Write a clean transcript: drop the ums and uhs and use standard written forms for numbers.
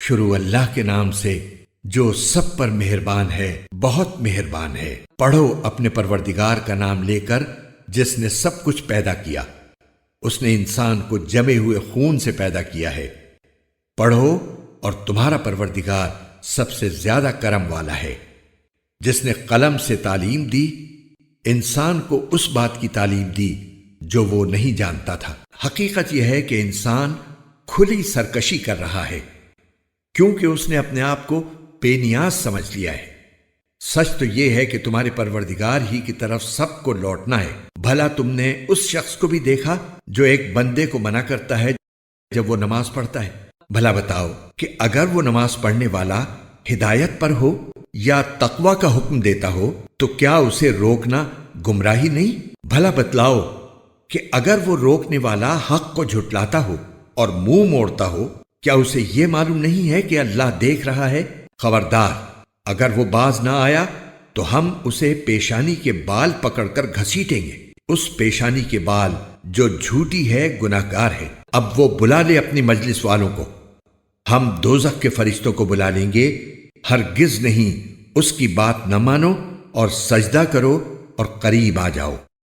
شروع اللہ کے نام سے جو سب پر مہربان ہے، بہت مہربان ہے۔ پڑھو اپنے پروردگار کا نام لے کر جس نے سب کچھ پیدا کیا۔ اس نے انسان کو جمے ہوئے خون سے پیدا کیا ہے۔ پڑھو اور تمہارا پروردگار سب سے زیادہ کرم والا ہے، جس نے قلم سے تعلیم دی، انسان کو اس بات کی تعلیم دی جو وہ نہیں جانتا تھا۔ حقیقت یہ ہے کہ انسان کھلی سرکشی کر رہا ہے کیونکہ اس نے اپنے آپ کو بے نیاز سمجھ لیا ہے۔ سچ تو یہ ہے کہ تمہارے پروردگار ہی کی طرف سب کو لوٹنا ہے۔ بھلا تم نے اس شخص کو بھی دیکھا جو ایک بندے کو منع کرتا ہے جب وہ نماز پڑھتا ہے؟ بھلا بتاؤ کہ اگر وہ نماز پڑھنے والا ہدایت پر ہو یا تقوی کا حکم دیتا ہو تو کیا اسے روکنا گمراہی نہیں؟ بھلا بتلاؤ کہ اگر وہ روکنے والا حق کو جھٹلاتا ہو اور منہ موڑتا ہو، کیا اسے یہ معلوم نہیں ہے کہ اللہ دیکھ رہا ہے؟ خبردار، اگر وہ باز نہ آیا تو ہم اسے پیشانی کے بال پکڑ کر گھسیٹیں گے۔ اس پیشانی کے بال جو جھوٹی ہے گناہگار ہے۔ اب وہ بلا لے اپنی مجلس والوں کو، ہم دوزخ کے فرشتوں کو بلا لیں گے۔ ہرگز نہیں، اس کی بات نہ مانو اور سجدہ کرو اور قریب آ جاؤ۔